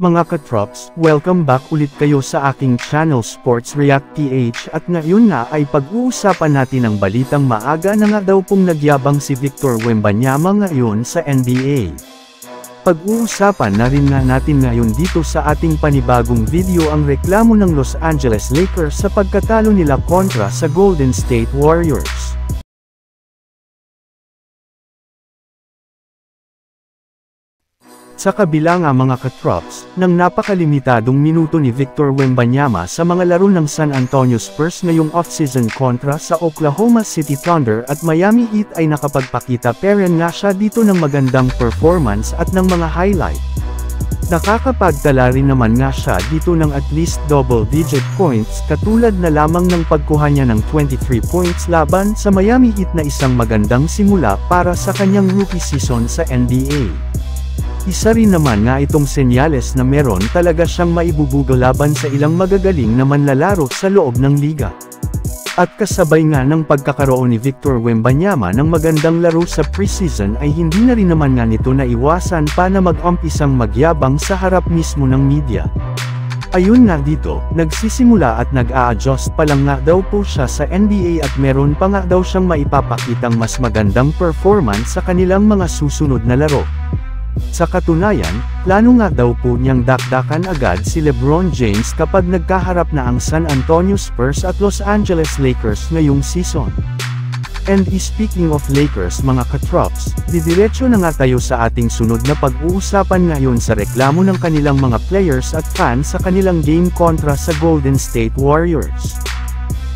Mga katrops, welcome back ulit kayo sa aking channel Sports React PH at ngayon na ay pag-uusapan natin ang balitang maaga na nga daw pong nagyabang si Victor Wembanyama ngayon sa NBA. Pag-uusapan na rin nga natin ngayon dito sa ating panibagong video ang reklamo ng Los Angeles Lakers sa pagkatalo nila kontra sa Golden State Warriors. Sa kabila nga mga katrops, ng napakalimitadong minuto ni Victor Wembanyama sa mga laro ng San Antonio Spurs ngayong off-season kontra sa Oklahoma City Thunder at Miami Heat ay nakapagpakita peren nga siya dito ng magandang performance at ng mga highlight. Nakakapagtala rin naman nga siya dito ng at least double-digit points katulad na lamang ng pagkuha niya ng 23 points laban sa Miami Heat na isang magandang simula para sa kanyang rookie season sa NBA. Isa rin naman nga itong senyales na meron talaga siyang maibubuga laban sa ilang magagaling na manlalaro sa loob ng liga. At kasabay nga ng pagkakaroon ni Victor Wembanyama ng magandang laro sa preseason ay hindi na rin naman nga nito naiwasan pa na mag-umpisang magyabang sa harap mismo ng media. Ayun nga dito, nagsisimula at nag-a-adjust pa lang nga daw po siya sa NBA at meron pa nga daw siyang maipapakitang mas magandang performance sa kanilang mga susunod na laro. Sa katunayan, plano nga daw po niyang dakdakan agad si LeBron James kapag nagkaharap na ang San Antonio Spurs at Los Angeles Lakers ngayong season. And speaking of Lakers mga katrops, didiretso na nga tayo sa ating sunod na pag-uusapan ngayon sa reklamo ng kanilang mga players at fans sa kanilang game kontra sa Golden State Warriors.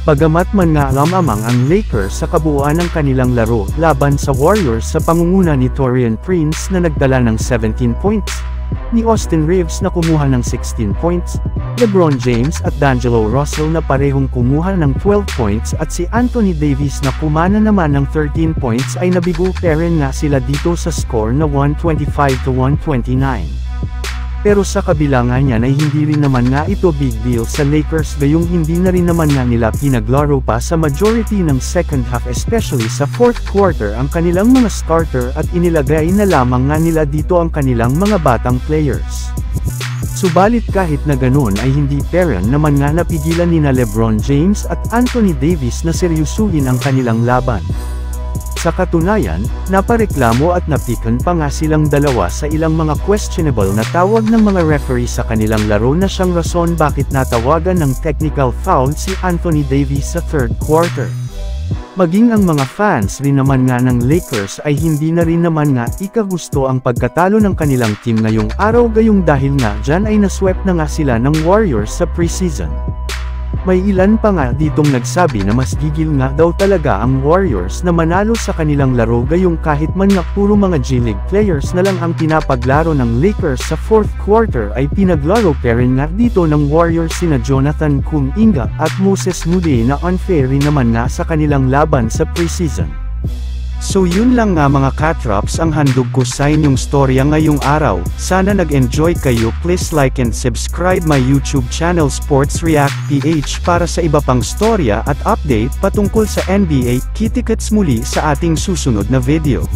Bagamat man nga lamang ang Lakers sa kabuuan ng kanilang laro laban sa Warriors sa pangunguna ni Taurean Prince na nagdala ng 17 points, ni Austin Reeves na kumuha ng 16 points, LeBron James at D'Angelo Russell na parehong kumuha ng 12 points at si Anthony Davis na kumana naman ng 13 points ay nabigo peren nga sila dito sa score na 125-129. Pero sa kabila nga niyan ay hindi rin naman nga ito big deal sa Lakers gayong hindi na rin naman nga nila pinaglaro pa sa majority ng second half especially sa fourth quarter ang kanilang mga starter at inilagay na lamang nga nila dito ang kanilang mga batang players. Subalit kahit na ganun ay hindi peren naman nga napigilan nina LeBron James at Anthony Davis na seryosuhin ang kanilang laban. Sa katunayan, napareklamo at napikan pa nga silang dalawa sa ilang mga questionable na tawag ng mga referee sa kanilang laro na siyang rason bakit natawagan ng technical foul si Anthony Davis sa third quarter. Maging ang mga fans rin naman nga ng Lakers ay hindi na rin naman nga ikagusto ang pagkatalo ng kanilang team ngayong araw gayong dahil nga dyan ay naswept na nga sila ng Warriors sa preseason. May ilan pa nga ditong nagsabi na mas gigil nga daw talaga ang Warriors na manalo sa kanilang laro gayong kahit man nga puro mga G-League players na lang ang pinapaglaro ng Lakers sa fourth quarter ay pinaglaro peren nga dito ng Warriors sina Jonathan Kuminga at Moses Moody na unfair rin naman nga sa kanilang laban sa preseason. So yun lang nga mga katrops ang handog ko sa inyong storya ngayong araw. Sana nag-enjoy kayo. Please like and subscribe my YouTube channel Sports React PH para sa iba pang storya at update patungkol sa NBA. Kita-kits muli sa ating susunod na video.